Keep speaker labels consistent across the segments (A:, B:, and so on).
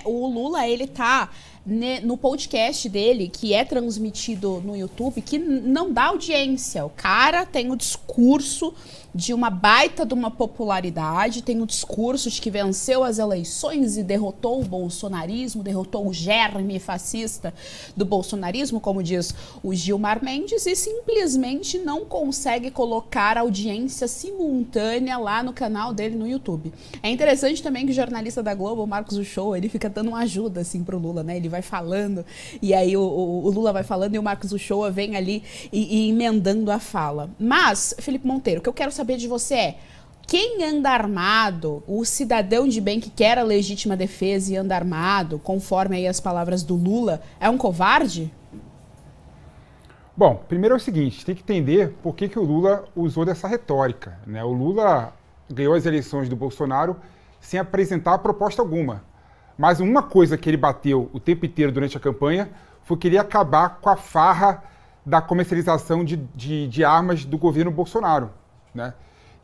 A: O Lula, ele tá no podcast dele, que é transmitido no YouTube, que não dá audiência. O cara tem o discurso de uma baita de uma popularidade, tem o discurso de que venceu as eleições e derrotou o bolsonarismo, derrotou o germe fascista do bolsonarismo, como diz o Gilmar Mendes, e simplesmente não consegue colocar audiência simultânea lá no canal dele no YouTube. É interessante também que o jornalista da Globo, o Marcos Uchoa, ele fica dando uma ajuda assim pro Lula, né? Ele vai falando, e aí o Lula vai falando e o Marcos Uchoa vem ali e emendando a fala. Mas, Felipe Monteiro, o que eu quero saber de você é: quem anda armado, o cidadão de bem que quer a legítima defesa e anda armado, conforme aí as palavras do Lula, é um covarde?
B: Bom, primeiro é o seguinte, tem que entender por que o Lula usou dessa retórica, né? O Lula ganhou as eleições do Bolsonaro sem apresentar proposta alguma. Mas uma coisa que ele bateu o tempo inteiro durante a campanha foi que ele ia acabar com a farra da comercialização de armas do governo Bolsonaro, né?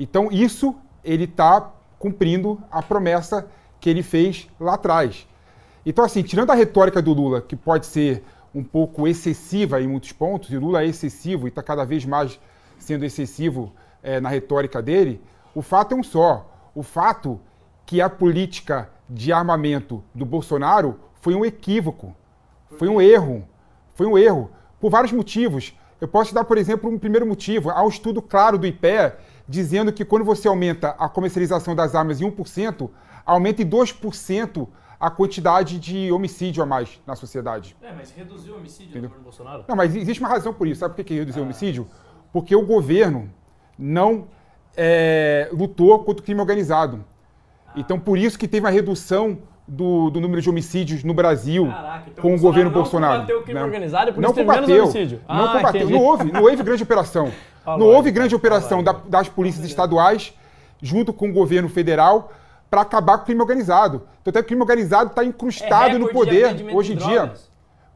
B: Então, isso ele está cumprindo a promessa que ele fez lá atrás. Então, assim, tirando a retórica do Lula, que pode ser um pouco excessiva em muitos pontos, e o Lula é excessivo e está cada vez mais sendo excessivo na retórica dele, o fato é um só. O fato que a política de armamento do Bolsonaro foi um equívoco, foi um erro, por vários motivos. Eu posso te dar, por exemplo, um primeiro motivo. Há um estudo claro do IPEA dizendo que quando você aumenta a comercialização das armas em 1%, aumenta em 2% a quantidade de homicídio a mais na sociedade.
C: Mas reduziu o homicídio no governo Bolsonaro?
B: Não, mas existe uma razão por isso. Sabe por que reduziu o homicídio? Porque o governo não lutou contra o crime organizado. Então, por isso que teve uma redução do número de homicídios no Brasil.
C: Caraca, então
B: com o governo Bolsonaro.
C: Não combateu o crime organizado, por
B: não
C: isso teve menos homicídio.
B: Não combateu. Não houve grande operação. Não houve grande operação das polícias estaduais junto com o governo federal para acabar com o crime organizado. Então, até o crime organizado está incrustado no poder hoje em dia.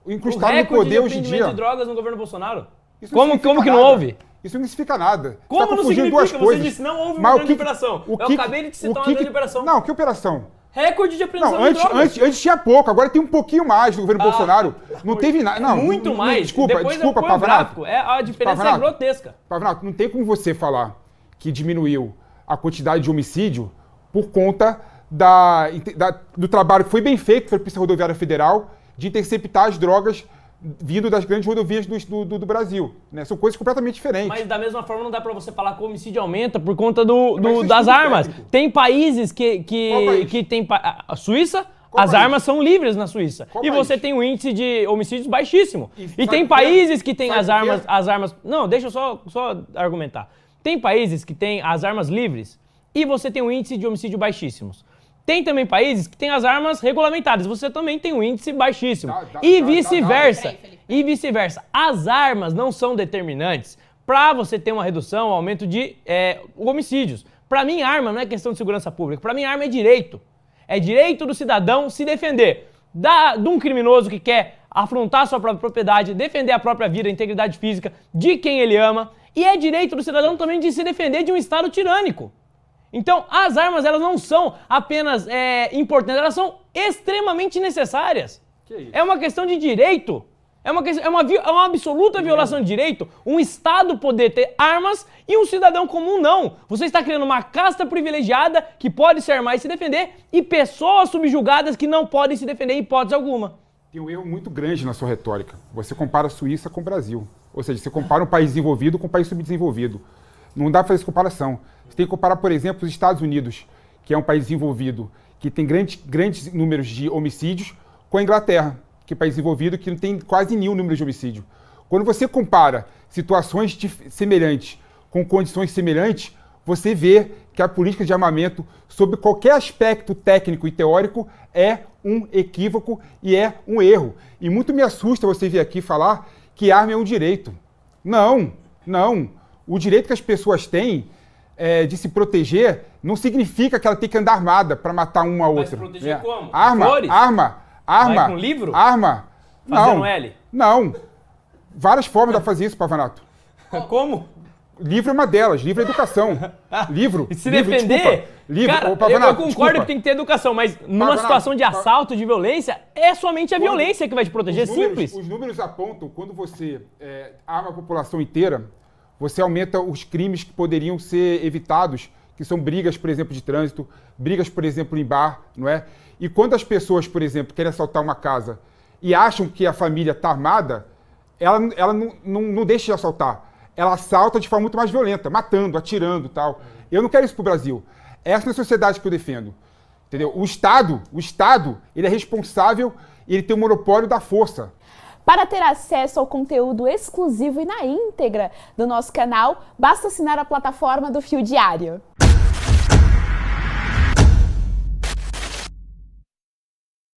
B: Incrustado no poder hoje em dia.
C: De drogas no governo Bolsonaro.
B: Como
C: que não houve?
B: Isso não significa nada.
C: Como
B: tá
C: não significa?
B: Duas coisas.
C: Você disse não houve uma grande operação. Eu acabei de te citar uma grande operação.
B: Não, que operação?
C: Recorde de apreensão de drogas.
B: Antes tinha pouco, agora tem um pouquinho mais do governo Bolsonaro. Não teve nada. Não,
C: muito mais.
B: Desculpa, Pavanato.
C: A diferença é grotesca.
B: Pavanato, não tem como você falar que diminuiu a quantidade de homicídio por conta do trabalho que foi bem feito pela Polícia Rodoviária Federal de interceptar as drogas vindo das grandes rodovias do Brasil, né? São coisas completamente diferentes.
C: Mas da mesma forma não dá pra você falar que o homicídio aumenta por conta das armas. Técnico. Tem países que tem... A Suíça, as armas são livres na Suíça. E você tem um índice de homicídios baixíssimo. E tem países que têm as armas... Não, deixa eu só argumentar. Tem países que têm as armas livres e você tem um índice de homicídio baixíssimos. Tem também países que têm as armas regulamentadas. Você também tem um índice baixíssimo. E vice-versa. E vice-versa. As armas não são determinantes para você ter uma redução, um aumento de homicídios. Para mim, arma não é questão de segurança pública. Para mim, arma é direito. É direito do cidadão se defender de um criminoso que quer afrontar a sua própria propriedade, defender a própria vida, a integridade física de quem ele ama. E é direito do cidadão também de se defender de um Estado tirânico. Então, as armas, elas não são apenas importantes, elas são extremamente necessárias.
B: Que isso?
C: É uma questão de direito. É uma absoluta violação de direito um Estado poder ter armas e um cidadão comum não. Você está criando uma casta privilegiada que pode se armar e se defender e pessoas subjugadas que não podem se defender em hipótese alguma.
B: Tem um erro muito grande na sua retórica. Você compara a Suíça com o Brasil. Ou seja, você compara um país desenvolvido com um país subdesenvolvido. Não dá para fazer essa comparação. Você tem que comparar, por exemplo, os Estados Unidos, que é um país desenvolvido, que tem grandes números de homicídios, com a Inglaterra, que é um país desenvolvido que não tem quase nenhum número de homicídio. Quando você compara situações semelhantes com condições semelhantes, você vê que a política de armamento, sob qualquer aspecto técnico e teórico, é um equívoco e é um erro. E muito me assusta você vir aqui falar que arma é um direito. Não. O direito que as pessoas têm de se proteger não significa que ela tem que andar armada para matar uma a outra.
C: Mas se proteger como?
B: Arma.
C: Vai com livro?
B: Arma.
C: Fazendo L?
B: Não. Várias formas de fazer isso, Pavanato.
C: Como?
B: Livro é uma delas, livro é educação. Livro.
C: E se
B: livro,
C: defender,
B: desculpa. Livro.
C: cara,
B: Ô, Pavanato,
C: eu concordo
B: desculpa.
C: que tem que ter educação, mas numa situação de assalto, de violência, é somente a violência que vai te proteger, simples.
B: Os números apontam, quando você arma a população inteira, você aumenta os crimes que poderiam ser evitados, que são brigas, por exemplo, de trânsito, brigas, por exemplo, em bar, não é? E quando as pessoas, por exemplo, querem assaltar uma casa e acham que a família está armada, ela não deixa de assaltar. Ela assalta de forma muito mais violenta, matando, atirando e tal. Eu não quero isso pro Brasil. Essa é a sociedade que eu defendo. Entendeu? O Estado, ele é responsável e ele tem o monopólio da força.
A: Para ter acesso ao conteúdo exclusivo e na íntegra do nosso canal, basta assinar a plataforma do Fio Diário.